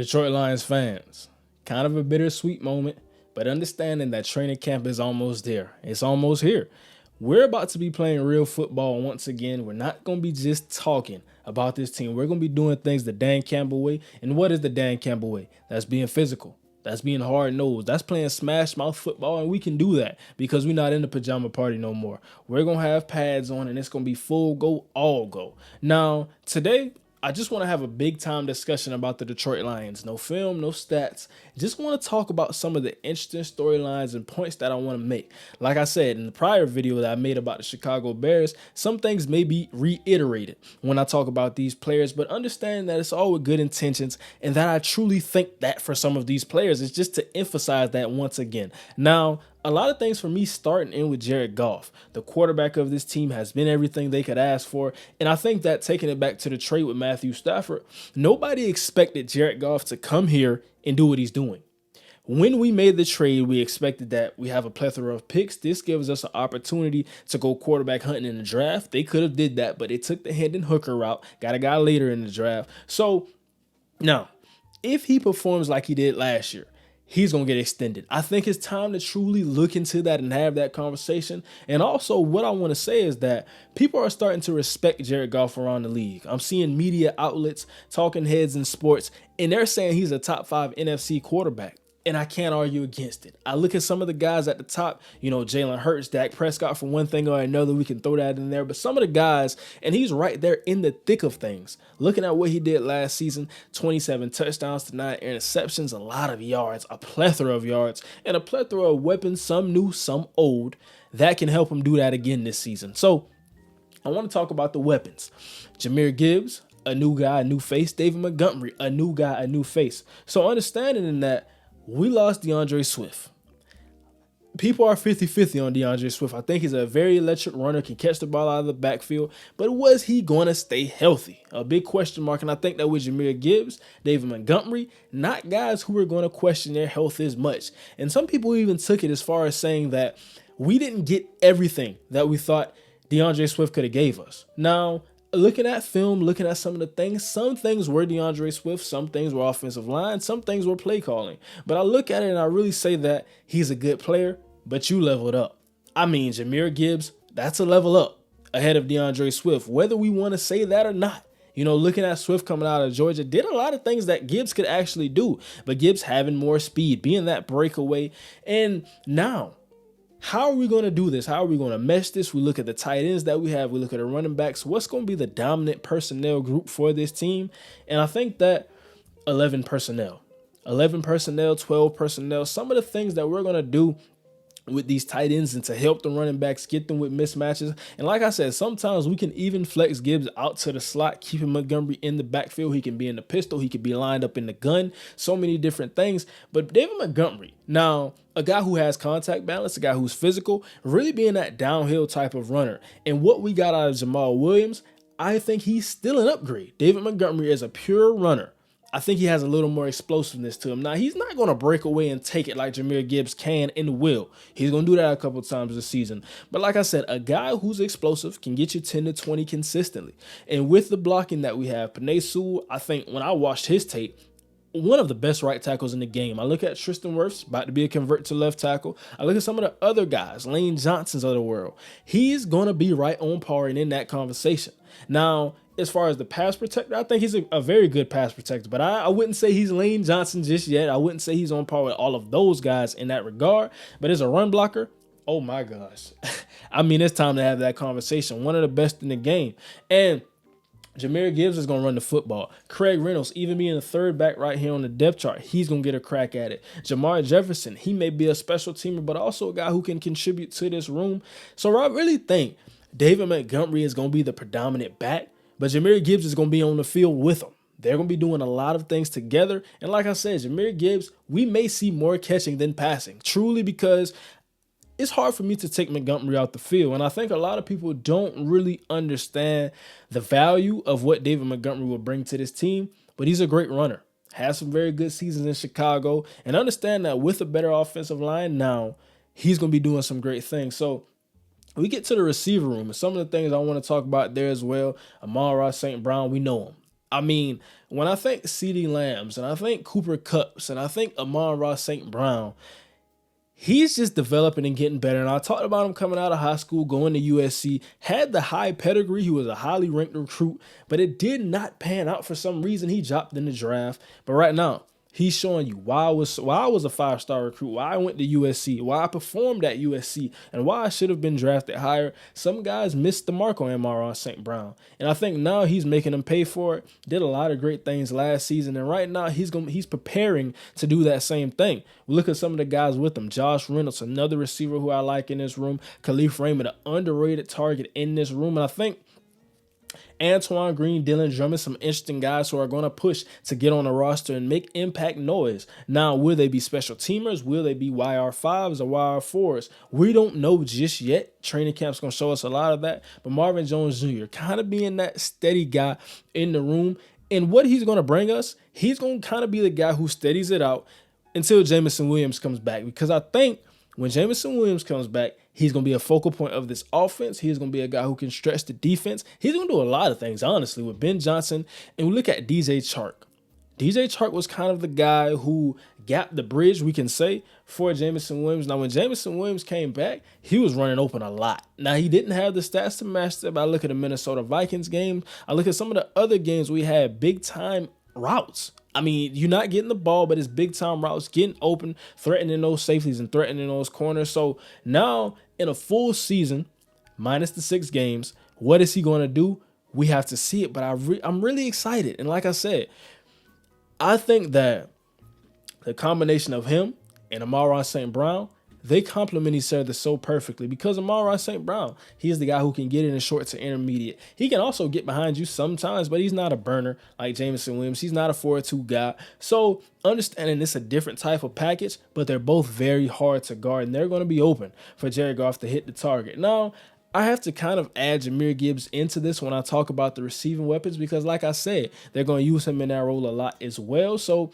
Detroit Lions fans, kind of a bittersweet moment, but understanding that training camp is almost there. It's almost here. We're about to be playing real football once again. We're not going to be just talking about this team. We're going to be doing things the Dan Campbell way. And what is the Dan Campbell way? That's being physical. That's being hard-nosed. That's playing smash-mouth football, and we can do that because we're not in the pajama party no more. We're going to have pads on, and it's going to be full go, all go. Now, today, I just want to have a big-time discussion about the Detroit Lions. No film, no stats. Just want to talk about some of the interesting storylines and points that I want to make. Like I said in the prior video that I made about the Chicago Bears, some things may be reiterated when I talk about these players, but understand that it's all with good intentions and that I truly think that for some of these players. It's just to emphasize that once again. Now, a lot of things for me starting in with Jared Goff. The quarterback of this team has been everything they could ask for. And I think that taking it back to the trade with Matthew Stafford, nobody expected Jared Goff to come here and do what he's doing. When we made the trade, we expected that we have a plethora of picks. This gives us an opportunity to go quarterback hunting in the draft. They could have did that, but they took the Hendon Hooker route, got a guy later in the draft. So now, if he performs like he did last year, he's going to get extended. I think it's time to truly look into that and have that conversation. And also what I want to say is that people are starting to respect Jared Goff around the league. I'm seeing media outlets, talking heads in sports, and they're saying he's a top 5 NFC quarterback. And I can't argue against it. I look at some of the guys at the top, Jalen Hurts, Dak Prescott, for one thing or another, we can throw that in there. But some of the guys, and he's right there in the thick of things. Looking at what he did last season, 27 touchdowns to 9 interceptions, a lot of yards, a plethora of yards, and a plethora of weapons, some new, some old, that can help him do that again this season. So I want to talk about the weapons. Jahmyr Gibbs, a new guy, a new face. David Montgomery, a new guy, a new face. So understanding in that, we lost DeAndre Swift. People are 50-50 on DeAndre Swift. I think he's a very electric runner, can catch the ball out of the backfield. But was he going to stay healthy? A big question mark. And I think that with Jahmyr Gibbs, David Montgomery, not guys who are going to question their health as much. And some people even took it as far as saying that we didn't get everything that we thought DeAndre Swift could have gave us. Now, looking at film, looking at some of the things, some things were DeAndre Swift, some things were offensive line, some things were play calling. But I look at it and I really say that he's a good player, but you leveled up. I mean, Jahmyr Gibbs, that's a level up ahead of DeAndre Swift, whether we want to say that or not. Looking at Swift coming out of Georgia, did a lot of things that Gibbs could actually do, but Gibbs having more speed, being that breakaway. And now, how are we going to do this? How are we going to mesh this? We look at the tight ends that we have. We look at the running backs. What's going to be the dominant personnel group for this team? And I think that 11 personnel, 12 personnel, some of the things that we're going to do with these tight ends and to help the running backs, get them with mismatches. And like I said, sometimes we can even flex Gibbs out to the slot, keeping Montgomery in the backfield. He can be in the pistol. He could be lined up in the gun. So many different things. But David Montgomery, now, a guy who has contact balance, a guy who's physical, really being that downhill type of runner. And what we got out of Jamal Williams, I think he's still an upgrade. David Montgomery is a pure runner. I think he has a little more explosiveness to him. Now, he's not going to break away and take it like Jahmyr Gibbs can and will. He's going to do that a couple times this season. But like I said, a guy who's explosive can get you 10 to 20 consistently. And with the blocking that we have, Penei Sewell, I think when I watched his tape, one of the best right tackles in the game. I look at Tristan Wirfs, about to be a convert to left tackle. I look at some of the other guys, Lane Johnson's of the world. He's going to be right on par and in that conversation. Now, as far as the pass protector, I think he's a very good pass protector, but I wouldn't say he's Lane Johnson just yet. I wouldn't say he's on par with all of those guys in that regard. But as a run blocker, oh my gosh. I mean, it's time to have that conversation. One of the best in the game. And Jahmyr Gibbs is going to run the football. Craig Reynolds, even being the third back right here on the depth chart, he's going to get a crack at it. Jamar Jefferson, he may be a special teamer, but also a guy who can contribute to this room. So I really think David Montgomery is going to be the predominant back, but Jahmyr Gibbs is going to be on the field with him. They're going to be doing a lot of things together. And like I said, Jahmyr Gibbs, we may see more catching than passing, truly, because it's hard for me to take Montgomery out the field. And I think a lot of people don't really understand the value of what David Montgomery will bring to this team, but he's a great runner. Has some very good seasons in Chicago, and understand that with a better offensive line now, he's going to be doing some great things. So we get to the receiver room, and some of the things I want to talk about there as well. Amon-Ra St. Brown, we know him. I mean, when I think CeeDee Lambs and I think Cooper Kupps and I think Amon-Ra St. Brown, he's just developing and getting better. And I talked about him coming out of high school, going to USC, had the high pedigree. He was a highly ranked recruit, but it did not pan out for some reason. He dropped in the draft. But right now, he's showing you why I was a 5-star recruit, why I went to USC, why I performed at USC, and why I should have been drafted higher. Some guys missed the mark on Amon-Ra St. Brown. And I think now he's making them pay for it. Did a lot of great things last season. And right now he's preparing to do that same thing. We look at some of the guys with him. Josh Reynolds, another receiver who I like in this room. Khalif Raymond, an underrated target in this room. And I think Antoine Green, Dylan Drummond, some interesting guys who are going to push to get on the roster and make impact noise. Now, will they be special teamers? Will they be YR5s or YR4s? We don't know just yet. Training camp's going to show us a lot of that. But Marvin Jones Jr. kind of being that steady guy in the room. And what he's going to bring us, he's going to kind of be the guy who steadies it out until Jameson Williams comes back. Because I think when Jameson Williams comes back, he's going to be a focal point of this offense. He's going to be a guy who can stretch the defense. He's going to do a lot of things, honestly, with Ben Johnson. And we look at DJ Chark. DJ Chark was kind of the guy who gapped the bridge, we can say, for Jameson Williams. Now, when Jameson Williams came back, he was running open a lot. Now, he didn't have the stats to match that, but I look at the Minnesota Vikings game. I look at some of the other games we had big-time routes. I mean, you're not getting the ball, but it's big-time routes, getting open, threatening those safeties and threatening those corners. So now, in a full season, minus the 6 games, what is he going to do? We have to see it, but I'm really excited. And like I said, I think that the combination of him and Amon-Ra St. Brown, they complement each other so perfectly because Amon-Ra St. Brown, he is the guy who can get in the short to intermediate. He can also get behind you sometimes, but he's not a burner like Jameson Williams. He's not a 4-2 guy. So understanding it's a different type of package, but they're both very hard to guard, and they're going to be open for Jared Goff to hit the target. Now, I have to kind of add Jahmyr Gibbs into this when I talk about the receiving weapons because, like I said, they're going to use him in that role a lot as well. So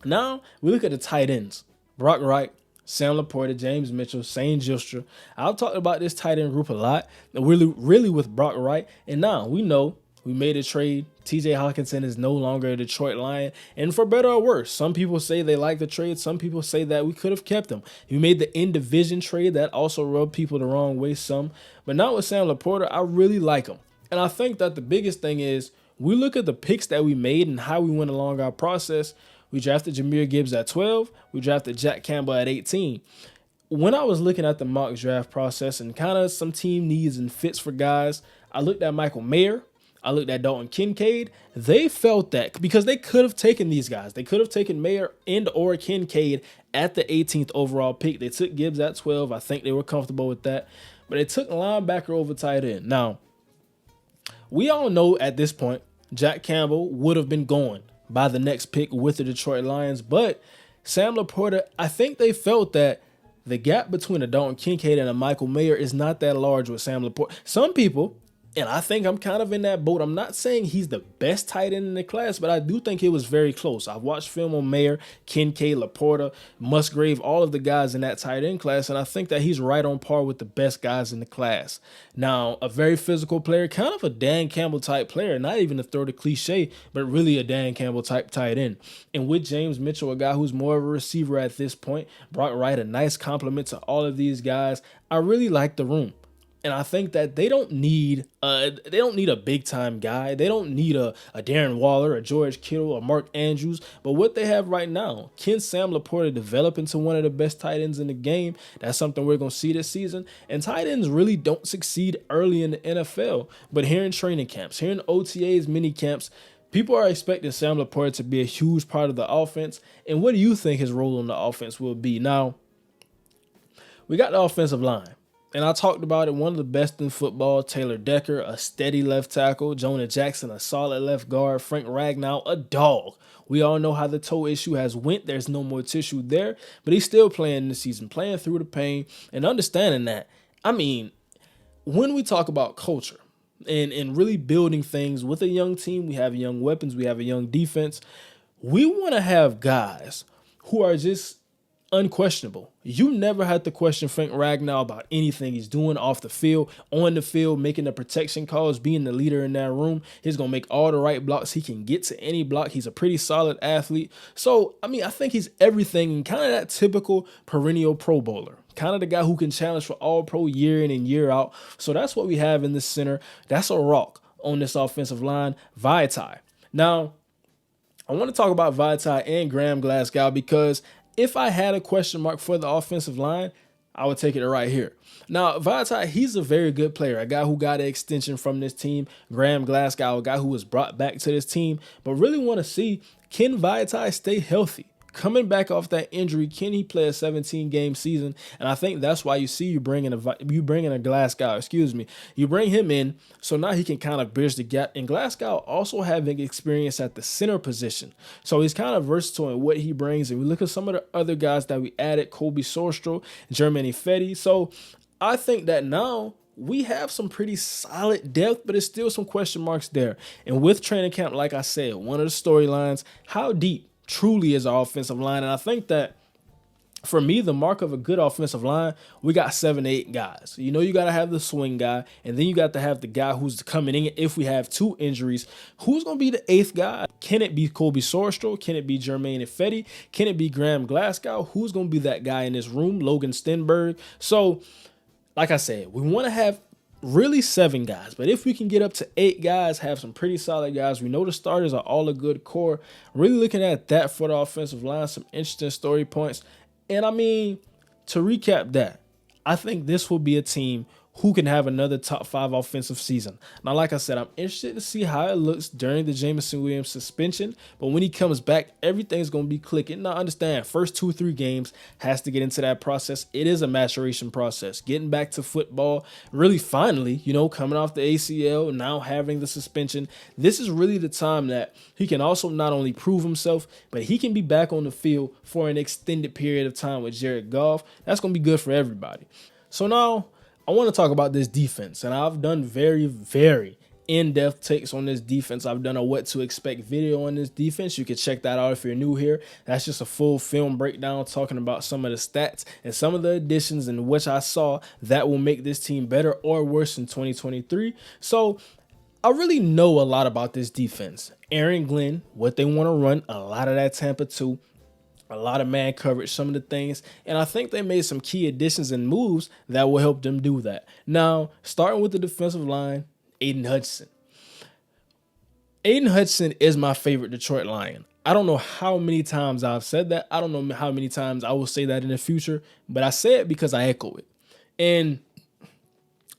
now we look at the tight ends. Brock Wright, Sam Laporta, James Mitchell, Shane Gilstra. I've talked about this tight end group a lot, and really with Brock Wright. And now we know we made a trade. TJ Hawkinson is no longer a Detroit Lion. And for better or worse, some people say they like the trade. Some people say that we could have kept him. We made the in-division trade. That also rubbed people the wrong way some. But now with Sam Laporta, I really like him. And I think that the biggest thing is we look at the picks that we made and how we went along our process. We drafted Jahmyr Gibbs at 12. We drafted Jack Campbell at 18. When I was looking at the mock draft process and kind of some team needs and fits for guys, I looked at Michael Mayer. I looked at Dalton Kincaid. They felt that because they could have taken these guys. They could have taken Mayer and or Kincaid at the 18th overall pick. They took Gibbs at 12. I think they were comfortable with that. But they took linebacker over tight end. Now, we all know at this point, Jack Campbell would have been gone by the next pick with the Detroit Lions. But Sam Laporta, I think they felt that the gap between a Dalton Kincaid and a Michael Mayer is not that large with Sam Laporta. Some people, and I think I'm kind of in that boat. I'm not saying he's the best tight end in the class, but I do think it was very close. I've watched film on Mayer, Kincaid, Laporta, Musgrave, all of the guys in that tight end class, and I think that he's right on par with the best guys in the class. Now, a very physical player, kind of a Dan Campbell type player, not even to throw the cliche, but really a Dan Campbell type tight end. And with James Mitchell, a guy who's more of a receiver at this point, Brock Wright, a nice compliment to all of these guys. I really like the room. And I think that they don't need a big time guy. They don't need a Darren Waller, a George Kittle, or Mark Andrews. But what they have right now, can Sam Laporta develop into one of the best tight ends in the game? That's something we're going to see this season. And tight ends really don't succeed early in the NFL. But here in training camps, here in OTAs, mini camps, people are expecting Sam Laporta to be a huge part of the offense. And what do you think his role on the offense will be? Now, we got the offensive line. And I talked about it, one of the best in football, Taylor Decker, a steady left tackle, Jonah Jackson, a solid left guard, Frank Ragnow, a dog. We all know how the toe issue has went. There's no more tissue there, but he's still playing this season, playing through the pain and understanding that. I mean, when we talk about culture and really building things with a young team, we have young weapons, we have a young defense. We want to have guys who are just unquestionable. You never had to question Frank Ragnow about anything he's doing off the field, on the field, making the protection calls, being the leader in that room. He's going to make all the right blocks. He can get to any block. He's a pretty solid athlete. So, I mean, I think he's everything and kind of that typical perennial Pro Bowler. Kind of the guy who can challenge for all pro year in and year out. So that's what we have in the center. That's a rock on this offensive line, Vaitai. Now, I want to talk about Vaitai and Graham Glasgow because if I had a question mark for the offensive line, I would take it right here. Now, Vaitai, he's a very good player, a guy who got an extension from this team. Graham Glasgow, a guy who was brought back to this team, but really want to see, can Vaitai stay healthy? Coming back off that injury, can he play a 17-game season? And I think that's why you bring in a Glasgow, You bring him in, so now he can kind of bridge the gap. And Glasgow also having experience at the center position. So he's kind of versatile in what he brings. And we look at some of the other guys that we added, Kobe Sorstro, Germaine Fetty. So I think that now we have some pretty solid depth, but there's still some question marks there. And with training camp, like I said, one of the storylines, how deep truly is our offensive line. And I think that for me, the mark of a good offensive line, we got 7 to 8 guys. You know, you got to have the swing guy, and then you got to have the guy who's coming in if we have 2 injuries. Who's going to be the 8th guy? Can it be Kobe Sorstro? Can it be Germaine Fetty? Can it be Graham Glasgow? Who's going to be that guy in this room? Logan Stenberg. So, like I said, we want to have really 7 guys, but if we can get up to 8 guys, have some pretty solid guys. We know the starters are all a good core. Really looking at that for the offensive line, some interesting story points. And I mean, to recap that, I think this will be a team who can have another top 5 offensive season. Now, like I said, I'm interested to see how it looks during the Jameson Williams suspension, but when he comes back, everything's going to be clicking. Now, understand, first 2-3 games has to get into that process. It is a maturation process. Getting back to football, really finally, coming off the ACL, now having the suspension, this is really the time that he can also not only prove himself, but he can be back on the field for an extended period of time with Jared Goff. That's going to be good for everybody. So now, I want to talk about this defense, and I've done very, very in-depth takes on this defense. I've done a what to expect video on this defense. You can check that out if you're new here. That's just a full film breakdown talking about some of the stats and some of the additions in which I saw that will make this team better or worse in 2023. So I really know a lot about this defense. Aaron Glenn, what they want to run, a lot of that Tampa 2. A lot of man coverage, some of the things, and I think they made some key additions and moves that will help them do that. Now, starting with the defensive line, Aiden Hudson. Aiden Hudson is my favorite Detroit Lion. I don't know how many times I've said that. I don't know how many times I will say that in the future, but I say it because I echo it. And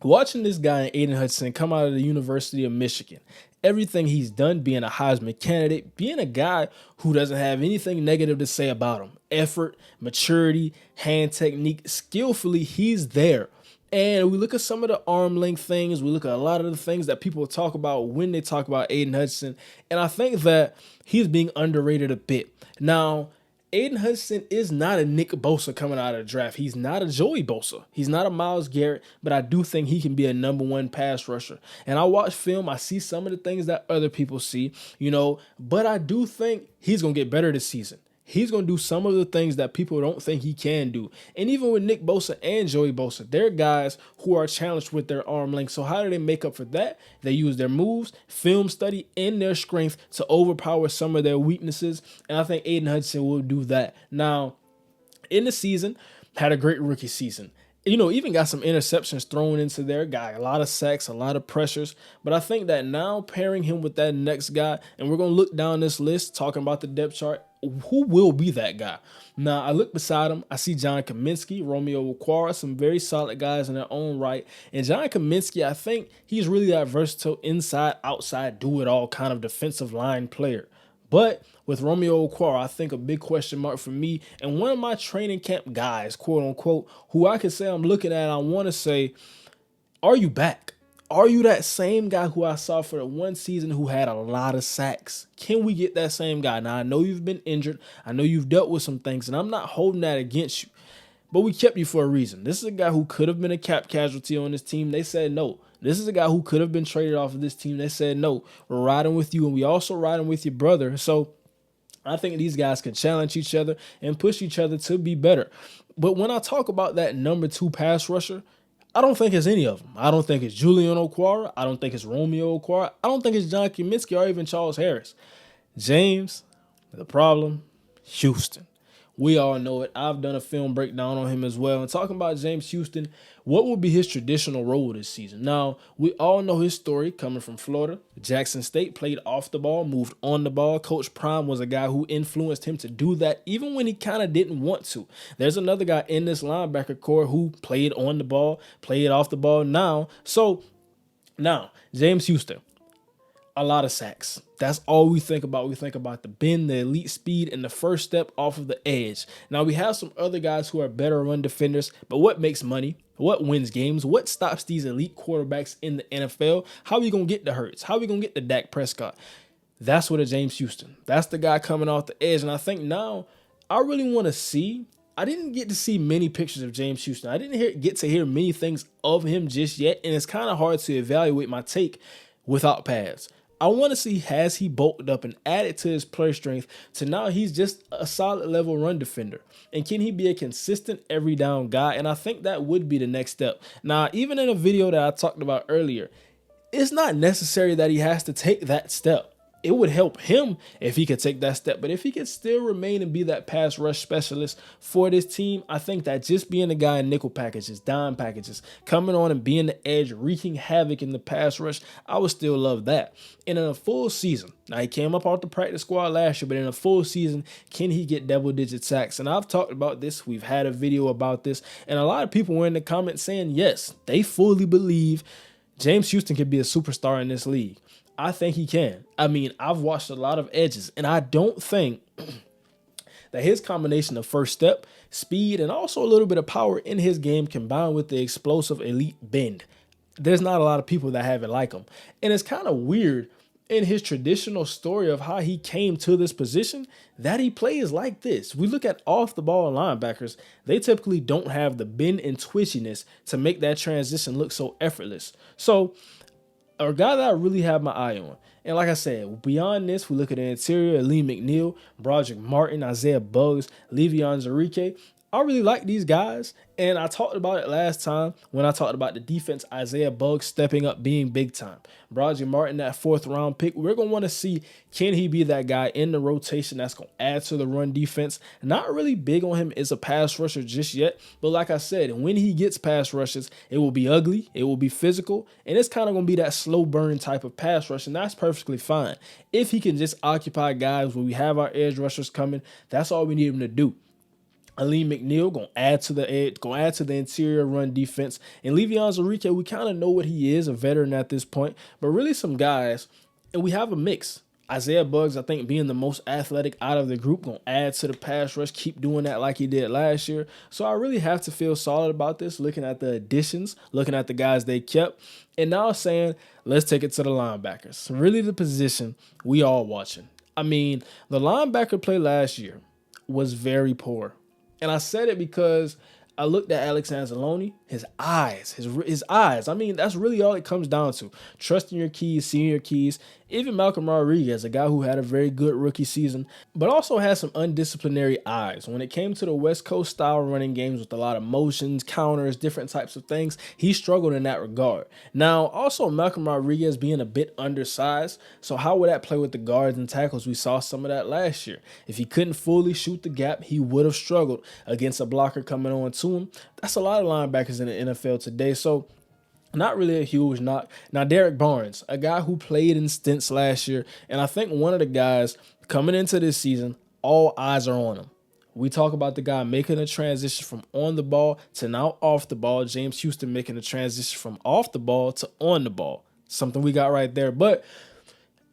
watching this guy, Aiden Hudson, come out of the University of Michigan, everything he's done, being a Heisman candidate, being a guy who doesn't have anything negative to say about him. Effort, maturity, hand technique, skillfully, he's there. And we look at some of the arm length things. We look at a lot of the things that people talk about when they talk about Aiden Hudson. And I think that he's being underrated a bit. Now, Aiden Hudson is not a Nick Bosa coming out of the draft. He's not a Joey Bosa. He's not a Myles Garrett, but I do think he can be a number 1 pass rusher. And I watch film, I see some of the things that other people see, but I do think he's going to get better this season. He's going to do some of the things that people don't think he can do. And even with Nick Bosa and Joey Bosa, they're guys who are challenged with their arm length. So how do they make up for that? They use their moves, film study, and their strength to overpower some of their weaknesses. And I think Aiden Hudson will do that. Now, in the season, had a great rookie season. Even got some interceptions thrown into there, got a lot of sacks, a lot of pressures. But I think that now pairing him with that next guy, and we're going to look down this list, talking about the depth chart, who will be that guy? Now, I look beside him, I see John Kaminsky, Romeo Okwara, some very solid guys in their own right. And John Kaminsky, I think he's really that versatile inside, outside, do-it-all kind of defensive line player. But with Romeo Okwara, I think a big question mark for me and one of my training camp guys, quote unquote, who I can say I'm looking at, I want to say, are you back? Are you that same guy who I saw for the one season who had a lot of sacks? Can we get that same guy? Now, I know you've been injured. I know you've dealt with some things, and I'm not holding that against you. But we kept you for a reason. This is a guy who could have been a cap casualty on this team. They said no. This is a guy who could have been traded off of this team. They said no. We're riding with you, and we also riding with your brother. So I think these guys can challenge each other and push each other to be better. But when I talk about that number 2 pass rusher, I don't think it's any of them. I don't think it's Julian Okwara. I don't think it's Romeo Okwara. I don't think it's John Kaminsky or even Charles Harris. James, the problem, Houston. We all know it. I've done a film breakdown on him as well. And talking about James Houston, what will be his traditional role this season? Now, we all know his story coming from Florida. Jackson State, played off the ball, moved on the ball. Coach Prime was a guy who influenced him to do that even when he kind of didn't want to. There's another guy in this linebacker core who played on the ball, played off the ball now. So now, James Houston. A lot of sacks. That's all we think about. We think about the bend, the elite speed, and the first step off of the edge. Now, we have some other guys who are better run defenders, but what makes money? What wins games? What stops these elite quarterbacks in the NFL? How are we going to get the Hurts? How are we going to get the Dak Prescott? That's what a James Houston. That's the guy coming off the edge. And I think now I really want to see. I didn't get to see many pictures of James Houston. I didn't get to hear many things of him just yet, and it's kind of hard to evaluate my take without pads. I want to see, has he bulked up and added to his play strength to now he's just a solid level run defender? And can he be a consistent every down guy? And I think that would be the next step. Now, even in a video that I talked about earlier, it's not necessary that he has to take that step. It would help him if he could take that step. But if he could still remain and be that pass rush specialist for this team, I think that just being a guy in nickel packages, dime packages, coming on and being the edge, wreaking havoc in the pass rush, I would still love that. And in a full season, now he came up off the practice squad last year, but in a full season, can he get double-digit sacks? And I've talked about this. We've had a video about this. And a lot of people were in the comments saying, yes, they fully believe James Houston could be a superstar in this league. I think he can. I mean, I've watched a lot of edges, and I don't think that his combination of first step, speed, and also a little bit of power in his game combined with the explosive elite bend, there's not a lot of people that have it like him. And it's kind of weird in his traditional story of how he came to this position that he plays like this. We look at off the ball linebackers, they typically don't have the bend and twitchiness to make that transition look so effortless. So a guy that I really have my eye on. And like I said, beyond this, we look at the interior, Lee McNeil, Broderick Martin, Isaiah Buggs, Le'Veon Zarike. I really like these guys, and I talked about it last time when I talked about the defense, Isaiah Buggs stepping up, being big time. Broderick Martin, that 4th round pick, we're going to want to see, can he be that guy in the rotation that's going to add to the run defense? Not really big on him as a pass rusher just yet, but like I said, when he gets pass rushes, it will be ugly, it will be physical, and it's kind of going to be that slow burn type of pass rush, and that's perfectly fine. If he can just occupy guys when we have our edge rushers coming, that's all we need him to do. Ali McNeil gonna add to the edge, gonna add to the interior run defense. And Le'Veon Zarike, we kind of know what he is, a veteran at this point, but really some guys, and we have a mix. Isaiah Buggs, I think, being the most athletic out of the group, gonna add to the pass rush, keep doing that like he did last year. So I really have to feel solid about this, looking at the additions, looking at the guys they kept, and now saying, let's take it to the linebackers. Really the position we all watching. I mean, the linebacker play last year was very poor. And I said it because I looked at Alex Anzalone, his eyes. I mean, that's really all it comes down to. Trusting your keys, seeing your keys. Even Malcolm Rodriguez, a guy who had a very good rookie season, but also had some undisciplinary eyes. When it came to the West Coast style running games with a lot of motions, counters, different types of things, he struggled in that regard. Now, also Malcolm Rodriguez being a bit undersized, so how would that play with the guards and tackles? We saw some of that last year. If he couldn't fully shoot the gap, he would have struggled against a blocker coming on to him. That's a lot of linebackers in the NFL today, so not really a huge knock. Now, Derek Barnes, a guy who played in stints last year, and I think one of the guys coming into this season, all eyes are on him. We talk about the guy making a transition from on the ball to now off the ball. James Houston making a transition from off the ball to on the ball. Something we got right there. But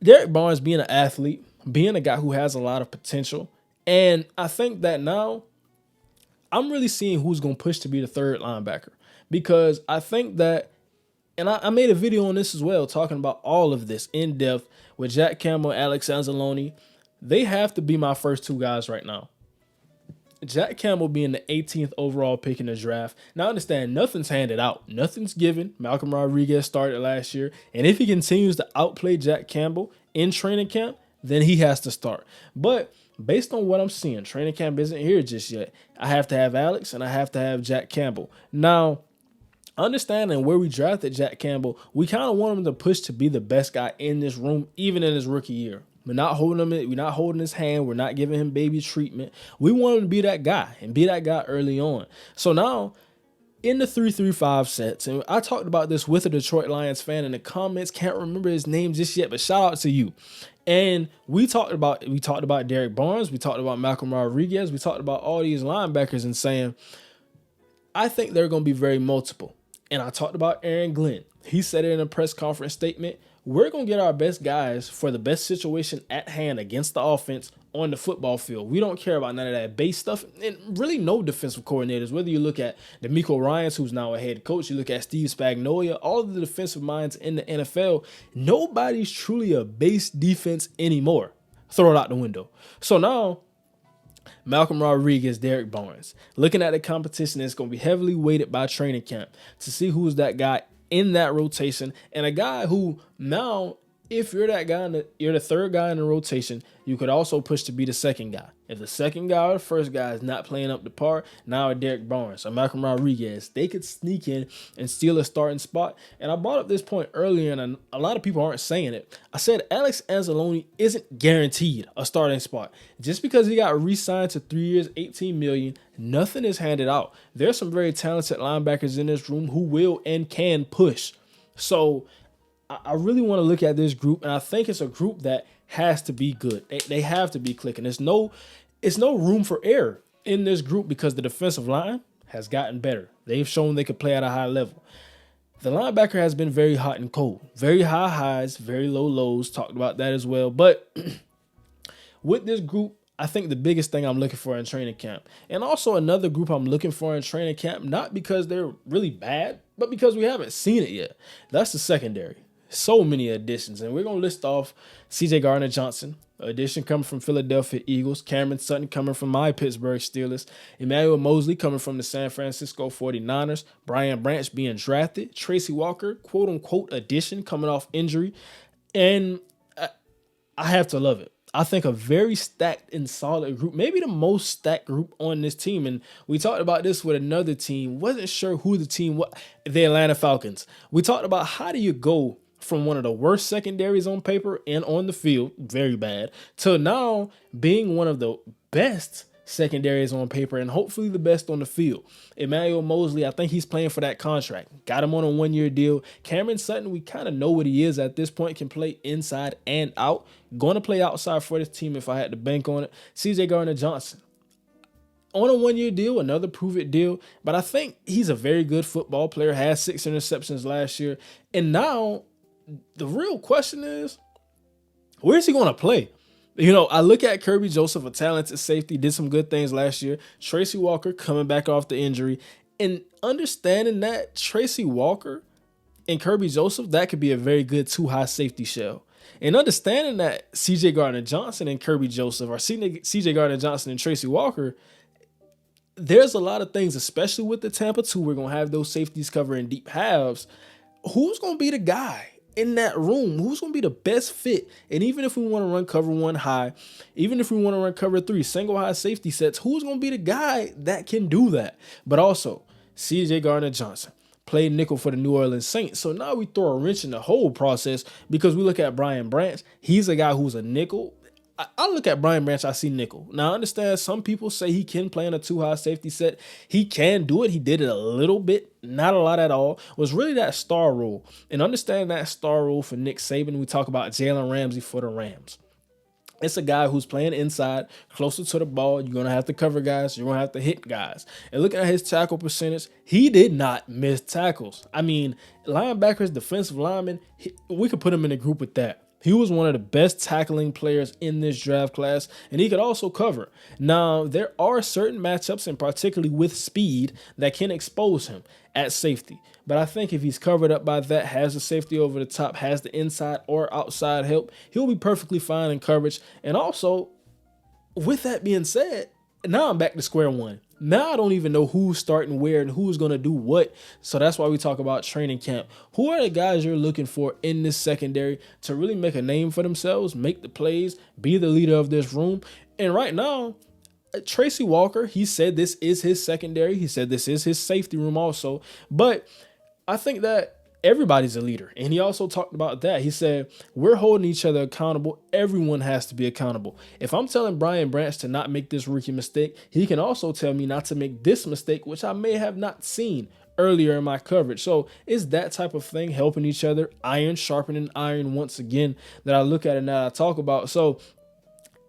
Derek Barnes being an athlete, being a guy who has a lot of potential, and I think that now I'm really seeing who's going to push to be the 3rd linebacker, because I think that, and I made a video on this as well, talking about all of this in depth with Jack Campbell, Alex Anzalone. They have to be my first 2 guys right now. Jack Campbell being the 18th overall pick in the draft. Now, understand, nothing's handed out. Nothing's given. Malcolm Rodriguez started last year. And if he continues to outplay Jack Campbell in training camp, then he has to start. But based on what I'm seeing, training camp isn't here just yet. I have to have Alex and I have to have Jack Campbell. Now, understanding where we drafted Jack Campbell, we kind of want him to push to be the best guy in this room, even in his rookie year. We're not holding him. We're not holding his hand. We're not giving him baby treatment. We want him to be that guy and be that guy early on. So now, in the 3-3-5 sets, and I talked about this with a Detroit Lions fan in the comments. Can't remember his name just yet, but shout out to you. And we talked about Derek Barnes. We talked about Malcolm Rodriguez. We talked about all these linebackers and saying, I think they're going to be very multiple. And I talked about Aaron Glenn. He said it in a press conference statement. We're going to get our best guys for the best situation at hand against the offense on the football field. We don't care about none of that base stuff. And really no defensive coordinators, whether you look at D'Amico Ryans, who's now a head coach, you look at Steve Spagnuolo, all of the defensive minds in the NFL, nobody's truly a base defense anymore. Throw it out the window. So now, Malcolm Rodriguez, Derek Barnes. Looking at the competition, it's going to be heavily weighted by training camp to see who's that guy in that rotation, and a guy who now, if you're that guy, you're the third guy in the rotation, you could also push to be the second guy. If the second guy or the first guy is not playing up to par, now a Derek Barnes or Malcolm Rodriguez, they could sneak in and steal a starting spot. And I brought up this point earlier, and a lot of people aren't saying it. I said Alex Anzalone isn't guaranteed a starting spot. Just because he got re-signed to 3 years, $18 million, nothing is handed out. There's some very talented linebackers in this room who will and can push. So I really want to look at this group, and I think it's a group that has to be good. They have to be clicking. There's no room for error in this group because the defensive line has gotten better. They've shown they can play at a high level. The linebacker has been very hot and cold. Very high highs, very low lows. Talked about that as well. But with this group, I think the biggest thing I'm looking for in training camp, and also another group I'm looking for in training camp, not because they're really bad, but because we haven't seen it yet. That's the secondary. So many additions, and we're going to list off C.J. Gardner-Johnson, addition coming from Philadelphia Eagles, Cameron Sutton coming from my Pittsburgh Steelers, Emmanuel Mosley coming from the San Francisco 49ers, Brian Branch being drafted, Tracy Walker, quote-unquote addition coming off injury, and I have to love it. I think a very stacked and solid group, maybe the most stacked group on this team. And we talked about this with another team. Wasn't sure who the team was, the Atlanta Falcons. We talked about how do you go from one of the worst secondaries on paper and on the field, very bad, to now being one of the best secondaries on paper and hopefully the best on the field. Emmanuel Mosley, I think he's playing for that contract. Got him on a one-year deal. Cameron Sutton, we kind of know what he is at this point, can play inside and out. Going to play outside for this team if I had to bank on it. C.J. Gardner-Johnson, on a one-year deal, another prove-it deal, but I think he's a very good football player, has 6 interceptions last year, and now the real question is, where's he going to play? You know, I look at Kirby Joseph, a talented safety, did some good things last year. Tracy Walker coming back off the injury. And understanding that Tracy Walker and Kirby Joseph, that could be a very good two-high safety shell. And understanding that C.J. Gardner-Johnson and Kirby Joseph, or C.J. Gardner-Johnson and Tracy Walker, there's a lot of things, especially with the Tampa 2, we're going to have those safeties covering deep halves. Who's going to be the guy in that room? Who's going to be the best fit? And even if we want to run cover 1 high, even if we want to run cover 3, single high safety sets, who's going to be the guy that can do that? But also, C.J. Gardner-Johnson played nickel for the New Orleans Saints. So now we throw a wrench in the whole process because we look at Brian Branch. He's a guy who's a nickel. I look at Brian Branch, I see nickel. Now, I understand some people say he can play in a two-high safety set. He can do it. He did it a little bit, not a lot at all. It was really that star role. And understand that star role for Nick Saban, we talk about Jalen Ramsey for the Rams. It's a guy who's playing inside, closer to the ball. You're going to have to cover guys. You're going to have to hit guys. And looking at his tackle percentage, he did not miss tackles. I mean, linebackers, defensive linemen, we could put him in a group with that. He was one of the best tackling players in this draft class, and he could also cover. Now, there are certain matchups, and particularly with speed, that can expose him at safety. But I think if he's covered up by that, has the safety over the top, has the inside or outside help, he'll be perfectly fine in coverage. And also, with that being said, now I'm back to square one. Now I don't even know who's starting where and who's going to do what. So that's why we talk about training camp. Who are the guys you're looking for in this secondary to really make a name for themselves, make the plays, be the leader of this room? And right now, Tracy Walker, he said this is his secondary. He said this is his safety room also. But I think that everybody's a leader. And he also talked about that. He said, we're holding each other accountable. Everyone has to be accountable. If I'm telling Brian Branch to not make this rookie mistake, he can also tell me not to make this mistake, which I may have not seen earlier in my coverage. So it's that type of thing, helping each other, iron sharpening iron once again, that I look at and that I talk about. So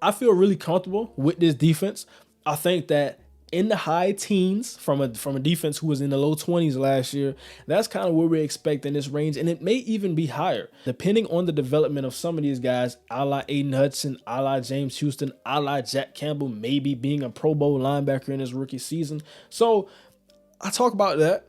I feel really comfortable with this defense. I think that in the high teens from a defense who was in the low 20s last year, that's kind of where we're expecting this range, and it may even be higher, depending on the development of some of these guys, a la Aiden Hudson, a la James Houston, a la Jack Campbell, maybe being a Pro Bowl linebacker in his rookie season. So I talk about that,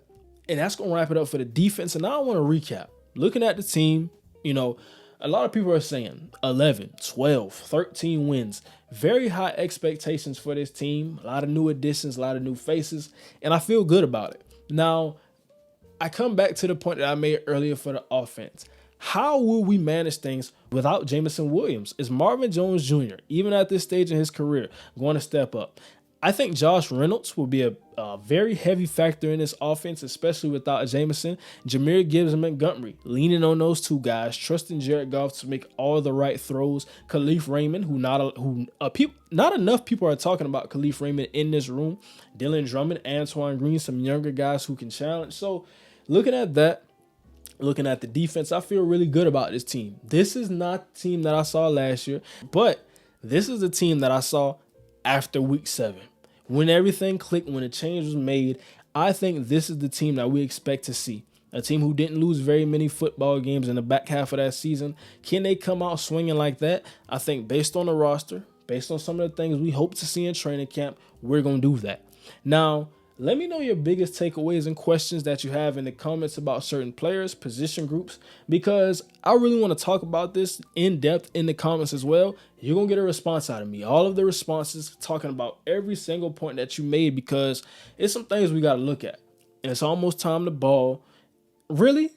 and that's going to wrap it up for the defense. And now I want to recap. Looking at the team, a lot of people are saying 11, 12, 13 wins. Very high expectations for this team. A lot of new additions, a lot of new faces, and I feel good about it. Now, I come back to the point that I made earlier for the offense. How will we manage things without Jameson Williams? Is Marvin Jones Jr., even at this stage in his career, going to step up? I think Josh Reynolds will be a very heavy factor in this offense, especially without Jameson. Jahmyr Gibbs and Montgomery, leaning on those two guys, trusting Jared Goff to make all the right throws. Khalif Raymond, not enough people are talking about Khalif Raymond in this room. Dylan Drummond, Antoine Green, some younger guys who can challenge. So looking at that, looking at the defense, I feel really good about this team. This is not the team that I saw last year, but this is the team that I saw after week 7. When everything clicked, when a change was made, I think this is the team that we expect to see. A team who didn't lose very many football games in the back half of that season. Can they come out swinging like that? I think based on the roster, based on some of the things we hope to see in training camp, we're going to do that. Now, let me know your biggest takeaways and questions that you have in the comments about certain players, position groups, because I really want to talk about this in depth in the comments as well. You're going to get a response out of me. All of the responses talking about every single point that you made, because it's some things we got to look at. And it's almost time to ball. Really?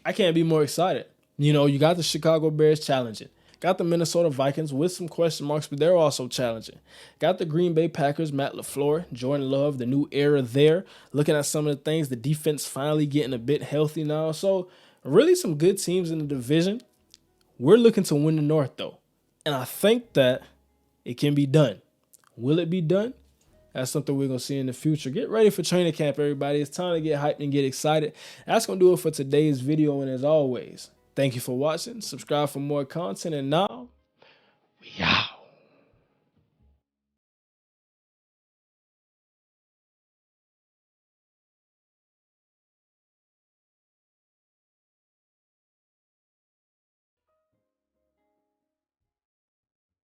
I can't be more excited. You got the Chicago Bears challenging. Got the Minnesota Vikings with some question marks, but they're also challenging. Got the Green Bay Packers, Matt LaFleur, Jordan Love, the new era there. Looking at some of the things, the defense finally getting a bit healthy now. So really some good teams in the division. We're looking to win the North, though. And I think that it can be done. Will it be done? That's something we're going to see in the future. Get ready for training camp, everybody. It's time to get hyped and get excited. That's going to do it for today's video. And as always, thank you for watching. Subscribe for more content. And now, we out.